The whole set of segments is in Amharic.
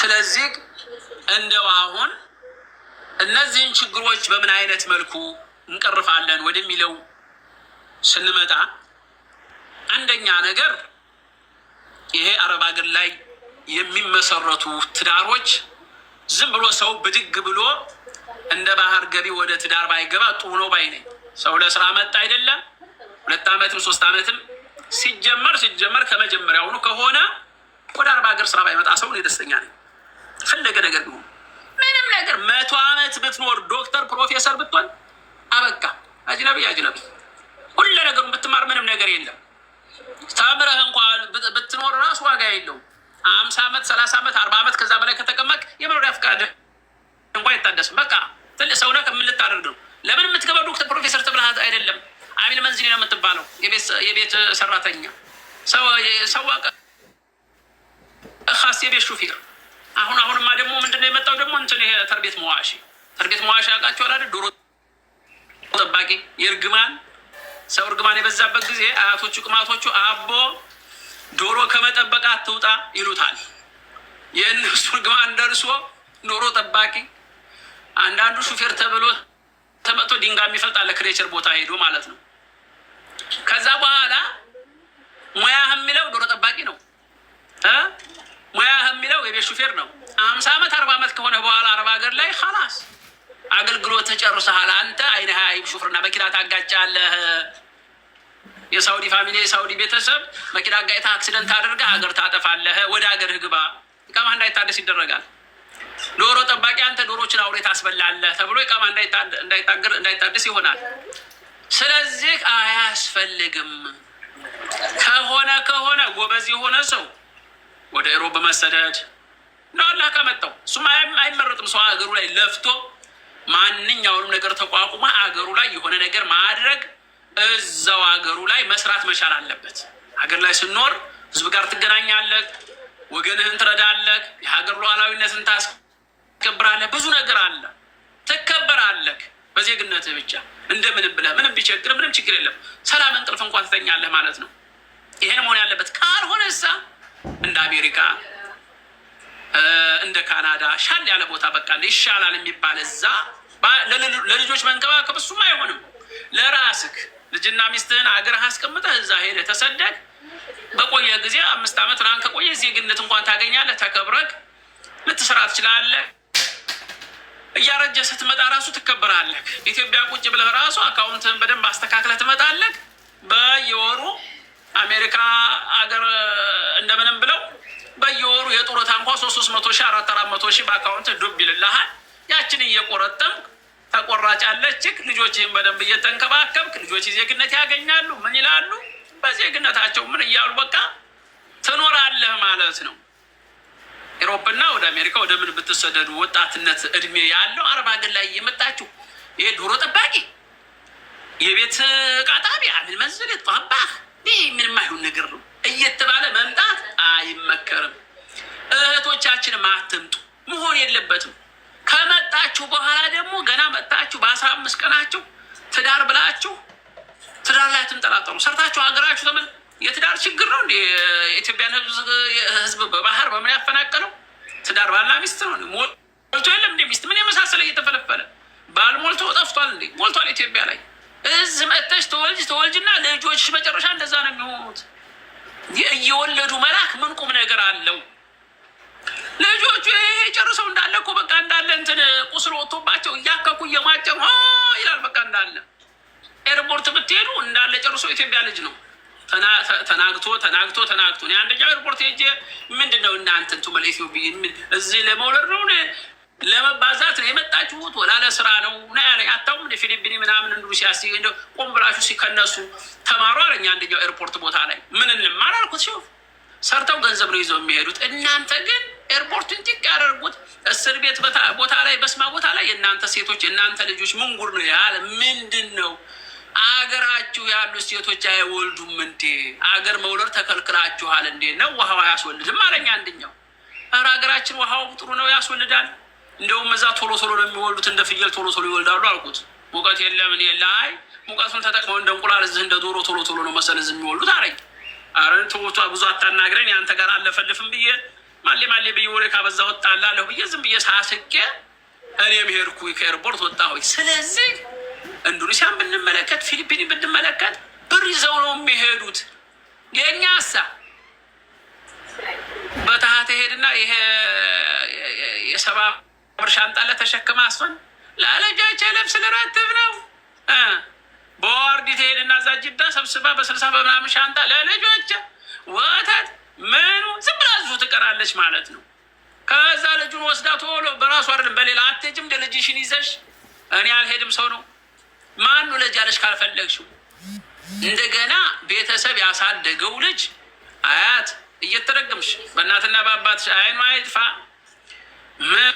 ስለዚህ እንደው አሁን እነዚህን ችግሮች በምን አይነት መልኩ እንቀርፋለን ወደሚለው ስንመጣ አንደኛ ነገር ይሄ አረብ ሀገር ላይ የሚመሰረቱ ትዳሮች ዝም ብሎ ሰው ብድግ ብሎ እንደ ባህር ገቢ ወደ ትዳር ባይገባ ጥሩ ነው ባይ ነኝ። ሰው ለስራ መጣ አይደለም 2 ዓመትም 3 ዓመትም ሲጀመር ከመጀመሪያውኑ ከሆነ ወደ አረብ ሀገር ስራ ባይመጣ ሰው እኔ ደስተኛ ነኝ። ፈለገ ነገር ነው ምንም ነገር 100 ዓመት ብትኖር ዶክተር ፕሮፌሰር ብትሆን አበቃ አጅነቢ ሁሉ ነገሩን ብትማር ምንም ነገር የለም። ተምረህ እንኳን ብትኖር ራሱ ዋጋ የለውም። 50 ዓመት 30 ዓመት 40 ዓመት ከዛ በላይ ከተቀመጥ የመኖሪያ ፍቃድ እንኳን አይታደስም። በቃ ትልቅ ሰው ነህ ምን ልታደርግ ነው? ለምን የምትገባው ዶክተር ፕሮፌሰር ተብለህ አይደለም። አሚል መንዝሊ ነው የምትባለው የቤት ሰራተኛ ሰው ኻስ የቤት ሹፌር። አሁንማ ደግሞ ምንድነው የመጣው ደግሞ እንትን ይሄ ተርቤት መዋሺ ያውቃቸዋል አይደል? ዶሮ ጠባቂ የእርግማን ሰው እርግማን የበዛበት ጊዜ አያቶቹ ቅማቶቹ አቦ ዶሮ ከመጠበቅ አትውጣ ይሉታል። የእነሱ እርግማን ደርሶ ዶሮ ጠባቂ አንዳንዱ ሹፌር ተብሎ ተመቶ ድንጋይ የሚፈልጥ አለ ክሬቸር ቦታ ሄዶ ማለት ነው። ከዛ በኋላ ሙያህ የሚለው ዶሮ ጠባቂ ነው። ሙያህ የሚለው የቤት ሹፌር ነው። 50 ዓመት 40 ዓመት ከሆነ በኋላ አረብ ሀገር ላይ ኸላስ አገልግሎት ተጨርሰሃል። አንተ አይነ ሀይብ ሹፍርና መኪና ታጋጫለህ። የሳውዲ ፋሚሊ የሳውዲ ቤተሰብ መኪና ጋይታ አክሲደንት አድርገህ ሀገር ታጠፋለህ። ወደ ሀገር ግባ ኢቃማ እንዳይታደስ ይደረጋል። ዶሮ ጠባቂ አንተ ዶሮችን አውሬ ታስበላለህ ተብሎ ኢቃማ እንዳይታደስ ይሆናል። ስለዚህ አያስፈልግም። ከሆነ ጎበዝ የሆነ ሰው ወደ ኢሮብ በመሰደድ ነው አላህ ከመጣው። እሱም አይመረጥም። ሰው ሀገሩ ላይ ለፍቶ ማንኛውንም ነገር ተቋቁማ አገሩ ላይ የሆነ ነገር ማድረግ እዛው አገሩ ላይ መስራት መቻል አለበት። ሀገር ላይ ስኖር ህዝብ ጋር ትገናኛለህ፣ ወገንህን ትረዳለህ፣ የሀገር ሉዓላዊነትን ታስከብራለህ። ብዙ ነገር አለ፣ ትከበራለህ በዜግነትህ ብቻ። እንደምንም ብለህ ምንም ቢቸግር ምንም ችግር የለም ሰላም እንቅልፍ እንኳን ትተኛለህ ማለት ነው። ይሄን መሆን ያለበት ካልሆነ እሳ እንደ አሜሪካ እንደ ካናዳ ሻል ያለ ቦታ በቃ ይሻላል የሚባል እዛ ለልጆች መንከባከብ እሱም አይሆንም። ለራስህ ልጅና ሚስትህን አገርህ አስቀምጠህ እዛ ሄደህ ተሰደግ በቆየ ጊዜ 5 ዓመት ምናምን ከቆየ ዜግነት እንኳን ታገኛለህ። ተከብረህ ልትሰራ ትችላለህ። እያረጀ ስትመጣ ራሱ ትከበራለህ። ኢትዮጵያ ቁጭ ብለህ ራሱ አካውንትህን በደንብ አስተካክለህ ትመጣለህ። በየወሩ አሜሪካ አገር እንደምንም ብለው በየወሩ የጡረታ እንኳን 300 ሺህ 400 ሺህ በአካውንት ዱብ ይልልሃል። ያችን እየቆረጠም ተቆራጭ አለችክ። ልጆችህን በደንብ እየተንከባከብክ ልጆች ዜግነት ያገኛሉ። ምን ይላሉ? በዜግነታቸው ምን እያሉ በቃ ትኖራለህ ማለት ነው። ኢሮፕና ወደ አሜሪካ ወደ ምን ብትሰደዱ ወጣትነት እድሜ ያለው አረብ ሀገር ላይ እየመጣችሁ ይሄ ዶሮ ጠባቂ የቤት ቃጣቢ አሚል መንዝል ጠባህ ይህ ምንም አይሆን ነገር ነው እየተባለ መምጣት አይመከርም። እህቶቻችንም አትምጡ፣ መሆን የለበትም። ከመጣችሁ በኋላ ደግሞ ገና መጣችሁ በ15 ቀናችሁ ትዳር ብላችሁ ትዳር ላይ ትንጠላጠሉ። ሰርታችሁ ሀገራችሁ ተመል የትዳር ችግር ነው እንዴ? የኢትዮጵያን ህዝብ በባህር በምን ያፈናቀለው? ትዳር ባልና ሚስት ነው። ሞልቶ የለም እንዴ? ሚስት ምን የመሳሰለ እየተፈለፈለ ባል ሞልቶ ጠፍቷል እንዴ? ሞልቷል ኢትዮጵያ ላይ። እዚህ መጥተሽ ተወልጅና ልጆች መጨረሻ እንደዛ ነው የሚሆኑት። እየወለዱ መላክ ምን ቁም ነገር አለው? ልጆቹ ይሄ ጨርሰው እንዳለ እኮ በቃ እንዳለ እንትን ቁስል ወጥቶባቸው እያከኩ እየማጨሩ ይላል። በቃ እንዳለ ኤርፖርት ብትሄዱ እንዳለ ጨርሶ ኢትዮጵያ ልጅ ነው ተናግቶ። እኔ አንደኛው ኤርፖርት ሄጄ ምንድነው እናንተ እንቱ ኢትዮጵያ እዚህ ለመውለድ ነው ለመባዛት ነው የመጣችሁት ወላ ለስራ ነው ና ያለኝ። አታውም እንደ ፊሊፒኒ ምናምን እንዱ ሲያስ እንደው ቆም ብላችሁ ሲከነሱ ተማሩ አለኝ። አንደኛው ኤርፖርት ቦታ ላይ ምን እንማር አልኩት። ሾፍ ሰርተው ገንዘብ ነው ይዘው የሚሄዱት። እናንተ ግን ኤርፖርቱን ቲክ ያደርጉት እስር ቤት ቦታ ላይ በስማ ቦታ ላይ የእናንተ ሴቶች የእናንተ ልጆች ምን ጉድ ነው ያለ ምንድን ነው? አገራችሁ ያሉ ሴቶች አይወልዱም እንዴ? አገር መውለድ ተከልክላችኋል እንዴ? ነው ውሃው አያስወልድም አለኝ አንደኛው። ኧረ ሀገራችን ውሃው ጥሩ ነው ያስወልዳል። እንደውም እዛ ቶሎ ነው የሚወልዱት፣ እንደ ፍየል ቶሎ ይወልዳሉ አልኩት። ሙቀት የለም እኔ ላይ ሙቀቱን ተጠቅመው እንደ እንቁላል እዚህ እንደ ዶሮ ቶሎ ነው መሰል እዚህ የሚወልዱት አለኝ። አረ ተወቷ ብዙ አታናግረኝ አንተ ጋር አለፈልፍም ብዬ ማሌ ማሌ ብዬ ወሬ ካበዛ ወጣላለሁ ብዬ ዝም ብዬ ሳስቄ እኔም ሄድኩ ከኤርፖርት ወጣሁ። ስለዚህ ኢንዶኔሲያን ብንመለከት ፊሊፒን ብንመለከት ብር ይዘው ነው የሚሄዱት። የኛ ሀሳ በታህተ ሄድና ይሄ የሰባ ብር ሻንጣ ለተሸክማ አስፈን ለልጆቼ ልብስ ልረትብ ነው። በዋርዲ ትሄድና እዛ ጅዳ ሰብስባ በ60 በምናምን ሻንጣ ለልጆቼ ወተት ምኑ ዝም ብላ እዚሁ ትቀራለች ማለት ነው። ከዛ ልጁን ወስዳ ቶሎ በራሱ አይደለም በሌላ አትሄጂም እንደ ልጅሽን ይዘሽ እኔ አልሄድም ሰው ነው ማኑ ልጅ አለሽ ካልፈለግሽው እንደገና ቤተሰብ ያሳደገው ልጅ አያት እየተረገምሽ በእናትና በአባትሽ አይኗ አይጥፋ። ምን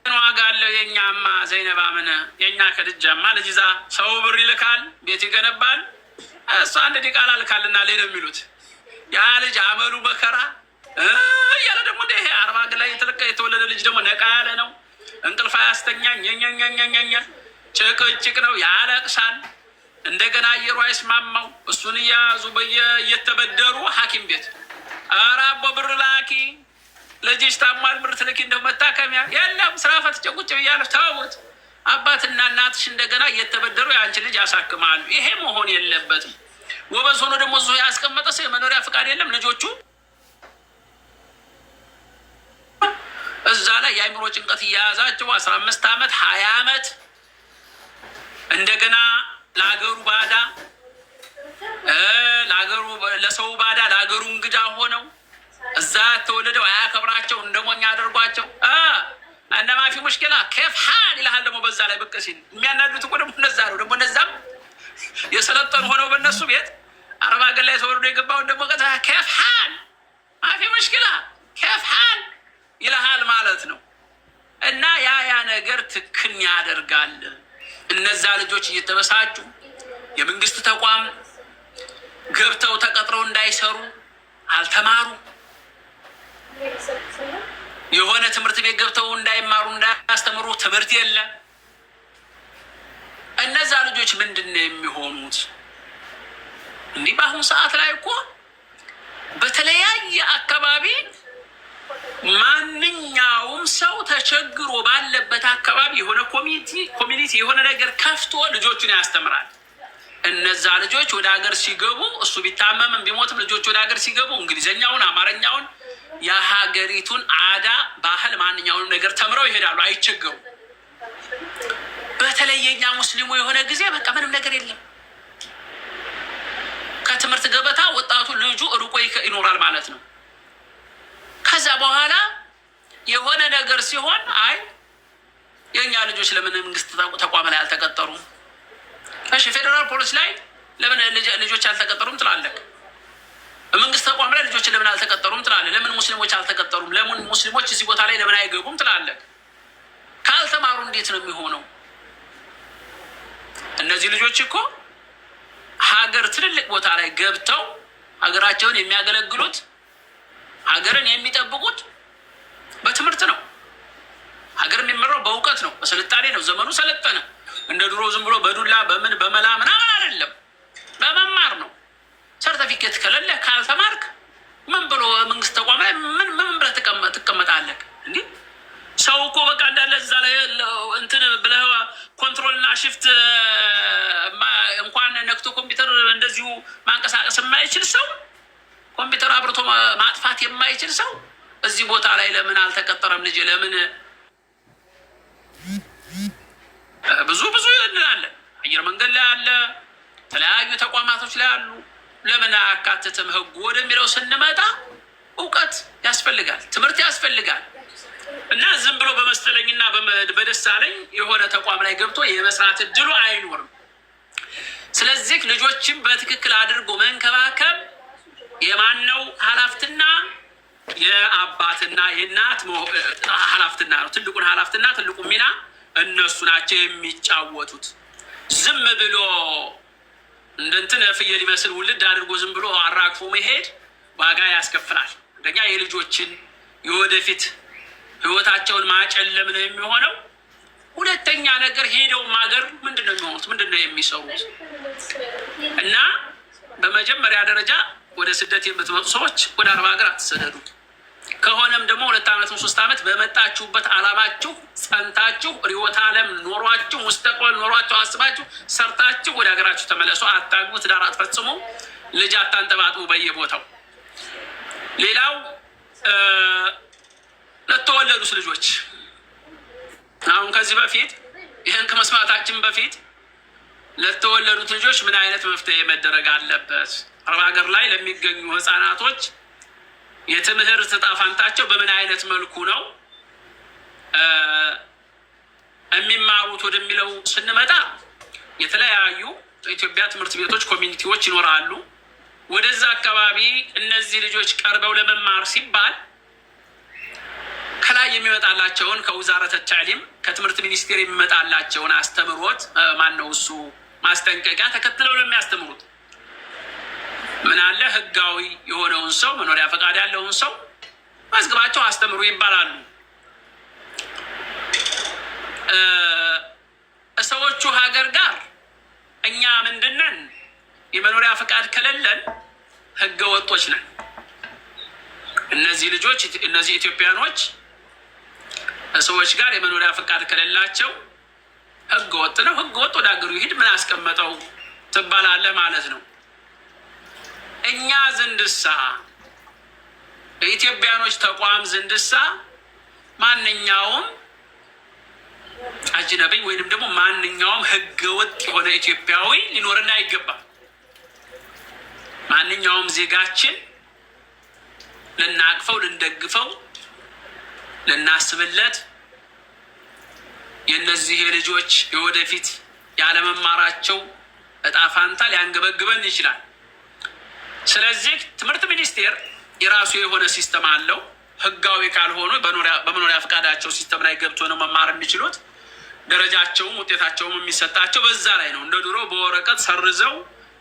ዋጋ አለው? የኛማ ዘይነባ ምን የኛ ከድጃማ ልጅ ይዛ ሰው ብር ይልካል ቤት ይገነባል። እሷ አንድ ዲቃላ ልካልና ላይ ነው የሚሉት። ያ ልጅ አመሉ መከራ እያለ ደግሞ እንደ ይሄ አርባ ግን ላይ የተወለደ ልጅ ደግሞ ነቃ ያለ ነው። እንቅልፍ አያስተኛኝ ኛኛኛኛኛ ጭቅጭቅ ነው ያለቅሳል። እንደገና አየሩ አይስማማው። እሱን እያያዙ እየተበደሩ ሐኪም ቤት ኧረ አቦ ብር ላኪ ልጅሽ ታሟል ብር ትልኪ እንደው መታከሚያ የለም ስራ ፈትቼ ቁጭ ብያለሁ። ተውት። አባትና እናትሽ እንደገና እየተበደሩ የአንቺ ልጅ ያሳክማሉ። ይሄ መሆን የለበትም። ወበዝ ሆኖ ደግሞ እዚሁ ያስቀመጠ ሰው የመኖሪያ ፍቃድ የለም። ልጆቹ እዛ ላይ የአይምሮ ጭንቀት እያያዛቸው 15 ዓመት 20 ዓመት እንደገና ለሀገሩ ባዳ ለሰው ባዳ ለሀገሩ እንግዳ ሆነው እዛ ተወለደው አያከብራቸው እንደሞኛ አደርጓቸው። እነማፊ ሙሽኪላ ከፍ ሀል ይልሃል። ደግሞ በዛ ላይ ብቅ ሲል የሚያናዱት እኮ ደግሞ እነዛ ነው። ደግሞ እነዛም የሰለጠኑ ሆነው በእነሱ ቤት አረብ ሀገር ላይ ተወርዶ የገባውን ደግሞ ከፍ ሀል ማፊ ሙሽኪላ ከፍ ሀል ይልሃል ማለት ነው። እና ያ ነገር ትክን ያደርጋል። እነዛ ልጆች እየተበሳጩ የመንግስት ተቋም ገብተው ተቀጥረው እንዳይሰሩ አልተማሩ። የሆነ ትምህርት ቤት ገብተው እንዳይማሩ እንዳያስተምሩ ትምህርት የለ። እነዛ ልጆች ምንድን ነው የሚሆኑት? እንዲህ በአሁኑ ሰዓት ላይ እኮ በተለያየ አካባቢ ማንኛውም ሰው ተቸግሮ ባለበት አካባቢ የሆነ ኮሚኒቲ የሆነ ነገር ከፍቶ ልጆቹን ያስተምራል። እነዛ ልጆች ወደ ሀገር ሲገቡ እሱ ቢታመምም ቢሞትም ልጆች ወደ ሀገር ሲገቡ እንግሊዝኛውን፣ አማርኛውን፣ የሀገሪቱን አዳ ባህል ማንኛውንም ነገር ተምረው ይሄዳሉ። አይቸገሩ። በተለይ የኛ ሙስሊሙ የሆነ ጊዜ በቃ ምንም ነገር የለም። ከትምህርት ገበታ ወጣቱ ልጁ ርቆ ይኖራል ማለት ነው። ከዛ በኋላ የሆነ ነገር ሲሆን አይ የኛ ልጆች ለምን መንግስት ተቋም ላይ አልተቀጠሩም? እሺ ፌደራል ፖሊስ ላይ ለምን ልጆች አልተቀጠሩም ትላለህ? መንግስት ተቋም ላይ ልጆች ለምን አልተቀጠሩም ትላለህ? ለምን ሙስሊሞች አልተቀጠሩም? ለምን ሙስሊሞች እዚህ ቦታ ላይ ለምን አይገቡም ትላለህ? ካልተማሩ እንዴት ነው የሚሆነው? እነዚህ ልጆች እኮ ሀገር ትልልቅ ቦታ ላይ ገብተው ሀገራቸውን የሚያገለግሉት ሀገርን የሚጠብቁት በትምህርት ነው። ሀገር የሚመራው በእውቀት ነው፣ በስልጣኔ ነው። ዘመኑ ሰለጠነ። እንደ ድሮ ዝም ብሎ በዱላ በምን በመላ ምናምን አይደለም፣ በመማር ነው። ሰርተፊኬት ከሌለ ካልተማርክ ምን ብሎ መንግስት ተቋም ላይ ምን ብለህ ትቀመጣለህ? እንዲህ ሰው እኮ በቃ እንዳለ እዛ ላይ እንትን ብለህ ኮንትሮልና ሽፍት እንኳን ነክቶ ኮምፒውተር እንደዚሁ ማንቀሳቀስ የማይችል ሰው፣ ኮምፒውተር አብርቶ ማጥፋት የማይችል ሰው እዚህ ቦታ ላይ ለምን አልተቀጠረም? ልጅ ለምን ብዙ እንላለን። አየር መንገድ ላይ አለ፣ የተለያዩ ተቋማቶች ላይ አሉ። ለምን አያካትትም? ህጉ ወደሚለው ስንመጣ እውቀት ያስፈልጋል፣ ትምህርት ያስፈልጋል። እና ዝም ብሎ በመሰለኝና በደሳለኝ የሆነ ተቋም ላይ ገብቶ የመስራት እድሉ አይኖርም። ስለዚህ ልጆችን በትክክል አድርጎ መንከባከብ የማነው ኃላፊነትና? የአባትና የእናት ኃላፊነትና ነው። ትልቁን ኃላፊነትና ትልቁ ሚና እነሱ ናቸው የሚጫወቱት። ዝም ብሎ እንደንትን ፍየል ይመስል ውልድ አድርጎ ዝም ብሎ አራግፎ መሄድ ዋጋ ያስከፍላል። አንደኛ የልጆችን የወደፊት ህይወታቸውን ማጨለም ነው የሚሆነው። ሁለተኛ ነገር ሄደውም ሀገር ምንድን ነው የሚሆኑት? ምንድን ነው የሚሰሩት? እና በመጀመሪያ ደረጃ ወደ ስደት የምትመጡ ሰዎች ወደ አረብ ሀገር አትሰደዱ። ከሆነም ደግሞ 2 ዓመትም 3 ዓመት በመጣችሁበት ዓላማችሁ ጸንታችሁ ርዕዮተ ዓለም ኖሯችሁ ሙስተቅበል ኖሯችሁ አስባችሁ ሰርታችሁ ወደ ሀገራችሁ ተመለሱ። አታግቡ፣ ትዳር አትፈጽሙ፣ ልጅ አታንጠባጥቡ በየቦታው። ሌላው ለተወለዱት ልጆች አሁን ከዚህ በፊት ይህን ከመስማታችን በፊት ለተወለዱት ልጆች ምን አይነት መፍትሄ መደረግ አለበት? አረብ ሀገር ላይ ለሚገኙ ህፃናቶች የትምህርት ዕጣ ፈንታቸው በምን አይነት መልኩ ነው የሚማሩት ወደሚለው ስንመጣ የተለያዩ ኢትዮጵያ ትምህርት ቤቶች ኮሚኒቲዎች ይኖራሉ። ወደዛ አካባቢ እነዚህ ልጆች ቀርበው ለመማር ሲባል ከላይ የሚመጣላቸውን ከውዛረተ ተዕሊም ከትምህርት ሚኒስቴር የሚመጣላቸውን አስተምሮት ማነው እሱ ማስጠንቀቂያ ተከትለው ነው የሚያስተምሩት። ምን አለ ህጋዊ የሆነውን ሰው መኖሪያ ፈቃድ ያለውን ሰው መዝግባቸው አስተምሩ ይባላሉ። ሰዎቹ ሀገር ጋር እኛ ምንድነን? የመኖሪያ ፈቃድ ከሌለን ህገ ወጦች ነን። እነዚህ ልጆች እነዚህ ኢትዮጵያኖች ሰዎች ጋር የመኖሪያ ፈቃድ ከሌላቸው ህገ ወጥ ነው። ህገ ወጥ ወደ ሀገሩ ይሄድ ምን አስቀመጠው ትባላለህ ማለት ነው። እኛ ዘንድሳ በኢትዮጵያኖች ተቋም ዘንድሳ ማንኛውም አጅነብይ ወይንም ደግሞ ማንኛውም ህገ ወጥ የሆነ ኢትዮጵያዊ ሊኖርና አይገባም። ማንኛውም ዜጋችን ልናቅፈው፣ ልንደግፈው፣ ልናስብለት የነዚህ ልጆች የወደፊት ያለመማራቸው ዕጣ ፈንታ ሊያንገበግበን ይችላል። ስለዚህ ትምህርት ሚኒስቴር የራሱ የሆነ ሲስተም አለው። ህጋዊ ካልሆኑ በመኖሪያ ፈቃዳቸው ሲስተም ላይ ገብቶ ነው መማር የሚችሉት። ደረጃቸውም ውጤታቸውም የሚሰጣቸው በዛ ላይ ነው። እንደ ድሮ በወረቀት ሰርዘው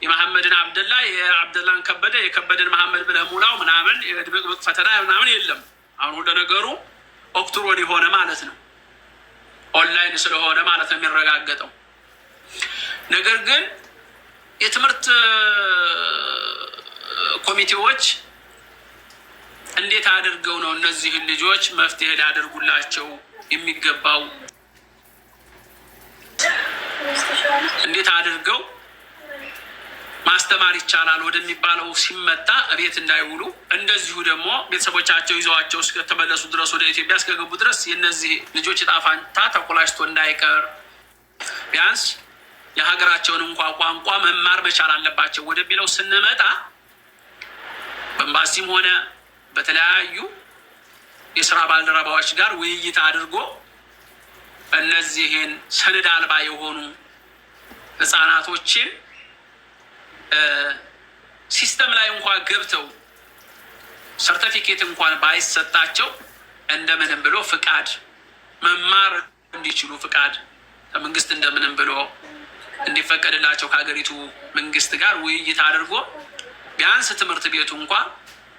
የመሐመድን አብደላ የአብደላን ከበደ የከበደን መሐመድ ብለህ ሙላው ምናምን የድብቅብቅ ፈተና ምናምን የለም። አሁን ሁሉ ነገሩ ኦክትሮን የሆነ ማለት ነው፣ ኦንላይን ስለሆነ ማለት ነው የሚረጋገጠው። ነገር ግን የትምህርት ኮሚቴዎች እንዴት አድርገው ነው እነዚህን ልጆች መፍትሄ ሊያደርጉላቸው የሚገባው? እንዴት አድርገው ማስተማር ይቻላል ወደሚባለው ሲመጣ እቤት እንዳይውሉ፣ እንደዚሁ ደግሞ ቤተሰቦቻቸው ይዘዋቸው እስከተመለሱ ድረስ ወደ ኢትዮጵያ እስከገቡ ድረስ የነዚህ ልጆች ዕጣ ፈንታ ተቆላሽቶ እንዳይቀር ቢያንስ የሀገራቸውን እንኳ ቋንቋ መማር መቻል አለባቸው ወደሚለው ስንመጣ በኤምባሲም ሆነ በተለያዩ የስራ ባልደረባዎች ጋር ውይይት አድርጎ እነዚህን ሰነድ አልባ የሆኑ ህፃናቶችን ሲስተም ላይ እንኳን ገብተው ሰርቲፊኬት እንኳን ባይሰጣቸው እንደምንም ብሎ ፍቃድ መማር እንዲችሉ ፍቃድ ከመንግስት እንደምንም ብሎ እንዲፈቀድላቸው ከሀገሪቱ መንግስት ጋር ውይይት አድርጎ ቢያንስ ትምህርት ቤቱ እንኳን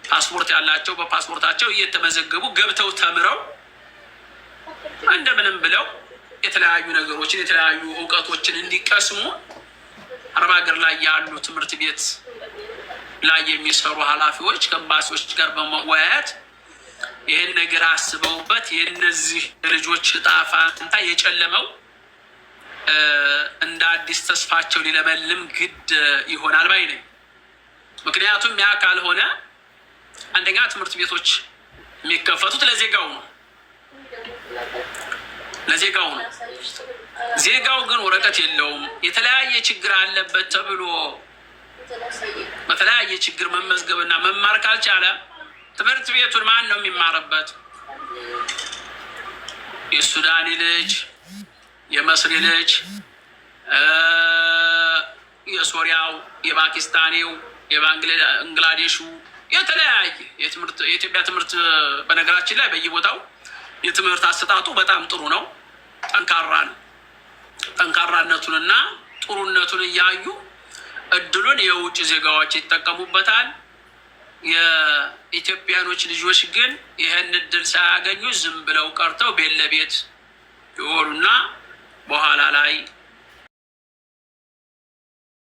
ፓስፖርት ያላቸው በፓስፖርታቸው እየተመዘገቡ ገብተው ተምረው እንደምንም ብለው የተለያዩ ነገሮችን የተለያዩ እውቀቶችን እንዲቀስሙ አረብ ሀገር ላይ ያሉ ትምህርት ቤት ላይ የሚሰሩ ኃላፊዎች ከኤምባሲዎች ጋር በመወያየት ይህን ነገር አስበውበት የእነዚህ ልጆች ዕጣ ፈንታ የጨለመው እንደ አዲስ ተስፋቸው ሊለመልም ግድ ይሆናል ባይ ነኝ። ምክንያቱም ያ ካልሆነ አንደኛ ትምህርት ቤቶች የሚከፈቱት ለዜጋው ነው ለዜጋው ነው። ዜጋው ግን ወረቀት የለውም፣ የተለያየ ችግር አለበት ተብሎ በተለያየ ችግር መመዝገብና መማር ካልቻለ ትምህርት ቤቱን ማን ነው የሚማርበት? የሱዳኒ ልጅ፣ የመስሪ ልጅ፣ የሶሪያው፣ የፓኪስታኒው፣ የባንግላዴሹ የተለያየ የኢትዮጵያ ትምህርት በነገራችን ላይ በየቦታው የትምህርት አሰጣጡ በጣም ጥሩ ነው፣ ጠንካራ ነው። ጠንካራነቱንና ጥሩነቱን እያዩ እድሉን የውጭ ዜጋዎች ይጠቀሙበታል። የኢትዮጵያኖች ልጆች ግን ይህን እድል ሳያገኙ ዝም ብለው ቀርተው ቤት ለቤት ይሆኑና በኋላ ላይ